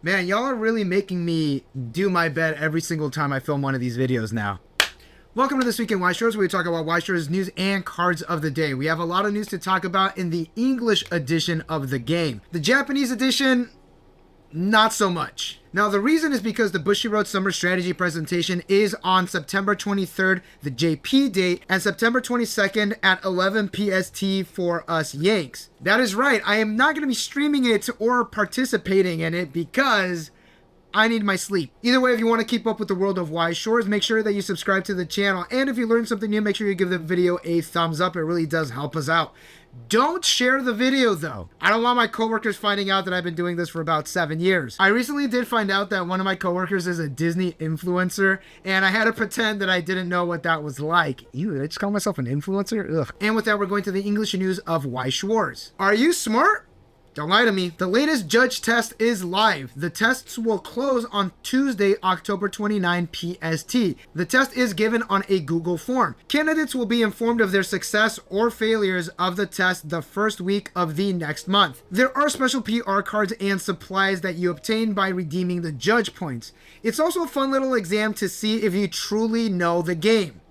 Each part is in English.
Man, y'all are really making me do my bed every single time I film one of these videos now. Welcome to This Week in Weiss Schwarz, where we talk about Weiss Schwarz news and cards of the day. We have a lot of news to talk about in the English edition of the game. The Japanese edition, not so much. Now, the reason is because the Bushiroad Summer Strategy presentation is on September 23rd, the JP date, and September 22nd at 11 PST for us Yanks. That is right, I am not going to be streaming it or participating in it because I need my sleep. Either way, if you want to keep up with the world of Weiss Schwarz, make sure that you subscribe to the channel. And if you learned something new, make sure you give the video a thumbs up. It really does help us out. Don't share the video though. I don't want my coworkers finding out that I've been doing this for about 7 years. I recently did find out that one of my coworkers is a Disney influencer, and I had to pretend that I didn't know what that was like. Ew, did I just call myself an influencer? Ugh. And with that, we're going to the English news of Weiss Schwarz. Are you smart? Don't lie to me. The latest judge test is live. The tests will close on Tuesday, October 29 PST. The test is given on a Google form. Candidates will be informed of their success or failures of the test the first week of the next month. There are special PR cards and supplies that you obtain by redeeming the judge points. It's also a fun little exam to see if you truly know the game.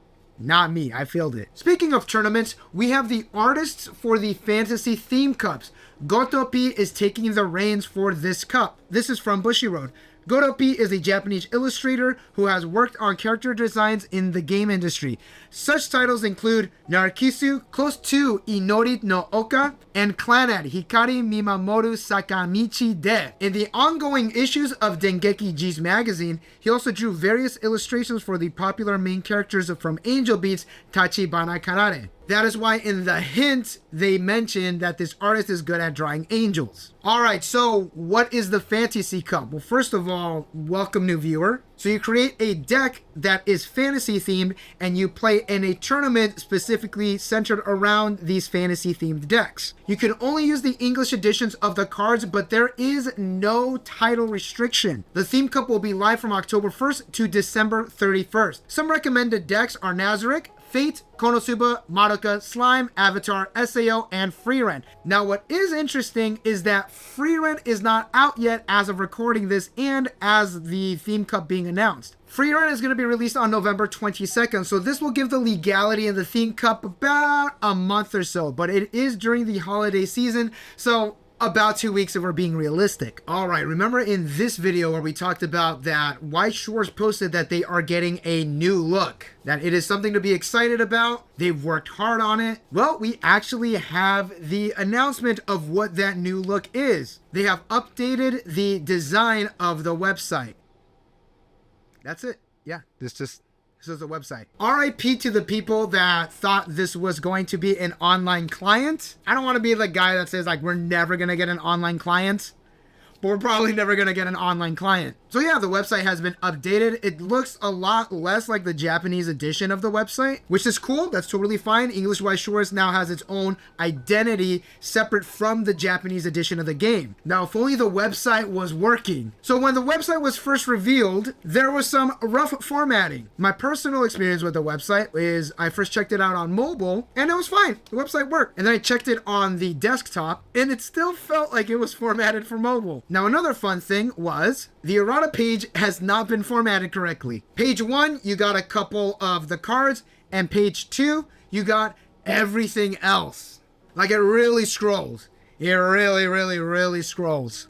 Not me, I failed it. Speaking of tournaments, we have the artists for the Fantasy Theme Cups. Goto-P is taking the reins for this cup. This is from Bushiroad. Goto-P is a Japanese illustrator who has worked on character designs in the game industry. Such titles include Narkisu, Close to Inori no Oka, and Clannad Hikari Mimamoru Sakamichi de. In the ongoing issues of Dengeki G's magazine, he also drew various illustrations for the popular main characters from Angel Beats, Tachibana Karare. That is why in the hint, they mentioned that this artist is good at drawing angels. Alright, so what is the Fantasy Cup? Well, first of all, welcome new viewer. So you create a deck that is fantasy themed and you play in a tournament specifically centered around these fantasy themed decks. You can only use the English editions of the cards, but there is no title restriction. The Theme Cup will be live from October 1st to December 31st. Some recommended decks are Nazarick, Fate, Konosuba, Madoka, Slime, Avatar, SAO, and Free Rent. Now, what is interesting is that Free Rent is not out yet as of recording this and as the Theme Cup being announced. Free Rent is going to be released on November 22nd, so this will give the legality in the Theme Cup about a month or so, but it is during the holiday season, so about 2 weeks if we're being realistic. Alright, remember in this video where we talked about that Weiss Schwarz posted that they are getting a new look, that it is something to be excited about, they've worked hard on it. Well, we actually have the announcement of what that new look is. They have updated the design of the website. That's it. Yeah, this is the website. RIP to the people that thought this was going to be an online client. I don't want to be the guy that says like we're never going to get an online client, but we're probably never going to get an online client. So yeah, the website has been updated. It looks a lot less like the Japanese edition of the website, which is cool. That's totally fine. English Weiss Schwarz now has its own identity separate from the Japanese edition of the game. Now, if only the website was working. So when the website was first revealed, there was some rough formatting. My personal experience with the website is I first checked it out on mobile and it was fine. The website worked. And then I checked it on the desktop and it still felt like it was formatted for mobile. Now, another fun thing was the errata page has not been formatted correctly. Page 1, you got a couple of the cards, and page 2, you got everything else. Like it really scrolls. It really scrolls.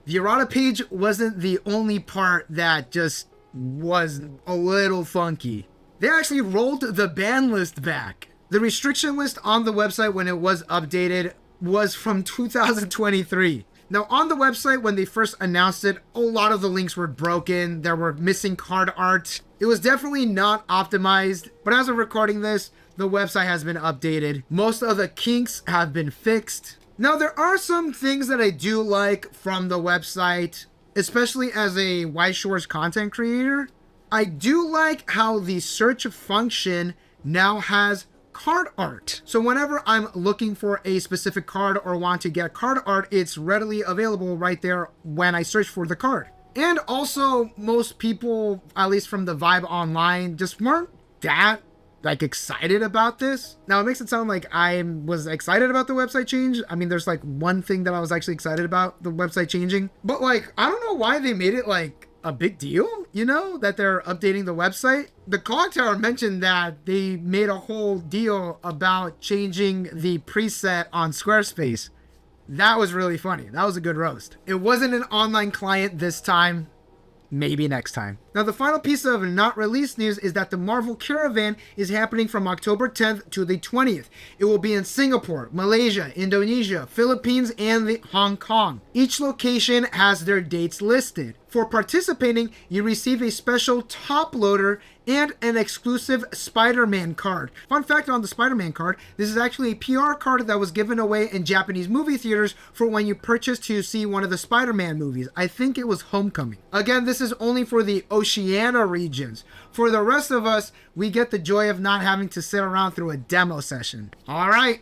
The errata page wasn't the only part that just was a little funky. They actually rolled the ban list back. The restriction list on the website when it was updated was from 2023. Now on the website when they first announced it, a lot of the links were broken. There were missing card art. It was definitely not optimized, but as of recording this, the website has been updated. Most of the kinks have been fixed. Now there are some things that I do like from the website, especially as a Weiss Schwarz content creator. I do like how the search function now has card art. So whenever I'm looking for a specific card or want to get card art, it's readily available right there when I search for the card. And also, most people, at least from the vibe online, just weren't that like excited about this. Now it makes it sound like I was excited about the website change. I mean, there's like one thing that I was actually excited about the website changing, but like, I don't know why they made it like a big deal, you know, that they're updating the website. The clock tower mentioned that they made a whole deal about changing the preset on Squarespace. That was really funny. That was a good roast. It wasn't an online client this time. Maybe next time. Now, the final piece of not released news is that the Marvel Caravan is happening from October 10th to the 20th. It will be in Singapore, Malaysia, Indonesia, Philippines, and Hong Kong. Each location has their dates listed. For participating, you receive a special top loader and an exclusive Spider-Man card. Fun fact on the Spider-Man card, this is actually a PR card that was given away in Japanese movie theaters for when you purchase to see one of the Spider-Man movies. I think it was Homecoming. Again, this is only for the Oceania regions. For the rest of us, we get the joy of not having to sit around through a demo session. All right,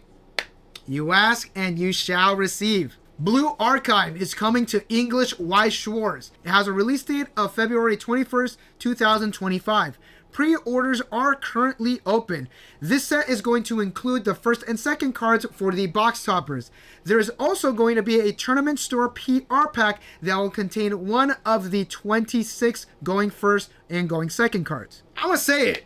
you ask and you shall receive. Blue Archive is coming to English Weiss Schwarz. It has a release date of February 21st, 2025. Pre-orders are currently open. This set is going to include the first and second cards for the box toppers. There is also going to be a tournament store PR pack that will contain one of the 26 going first and going second cards. I'm gonna say it.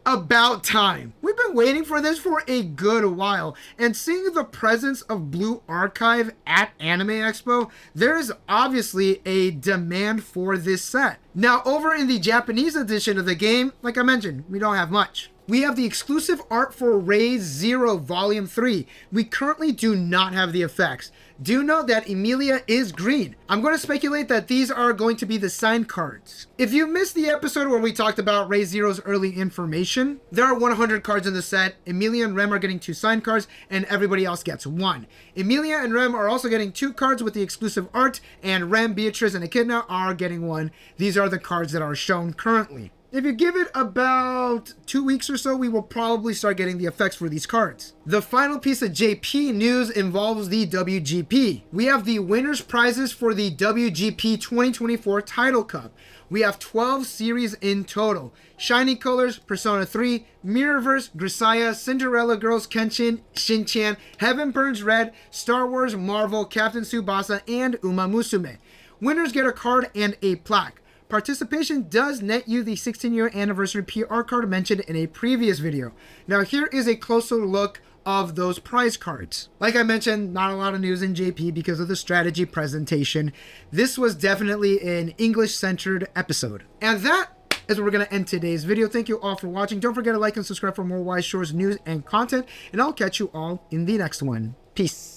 About time. We've been waiting for this for a good while, and seeing the presence of Blue Archive at Anime Expo, there's obviously a demand for this set. Now, over in the Japanese edition of the game, like I mentioned, we don't have much. We have the exclusive art for Raid Zero Volume 3. We currently do not have the effects. Do note that Emilia is green. I'm going to speculate that these are going to be the signed cards. If you missed the episode where we talked about Raid Zero's early information, there are 100 cards in the set. Emilia and Rem are getting 2 signed cards, and everybody else gets 1. Emilia and Rem are also getting 2 cards with the exclusive art, and Rem, Beatrice, and Echidna are getting 1. These are the cards that are shown currently. If you give it about 2 weeks or so, we will probably start getting the effects for these cards. The final piece of JP news involves the WGP. We have the winners' prizes for the WGP 2024 Title Cup. We have 12 series in total. Shiny Colors, Persona 3, Mirrorverse, Grisaya, Cinderella Girls, Kenshin, Shin-Chan, Heaven Burns Red, Star Wars, Marvel, Captain Tsubasa, and Uma Musume. Winners get a card and a plaque. Participation does net you the 16-year anniversary PR card mentioned in a previous video. Now here is a closer look of those prize cards. Like I mentioned, not a lot of news in JP because of the strategy presentation. This was definitely an English-centered episode. And that is where we're going to end today's video. Thank you all for watching. Don't forget to like and subscribe for more Weiss Schwarz news and content, and I'll catch you all in the next one. Peace.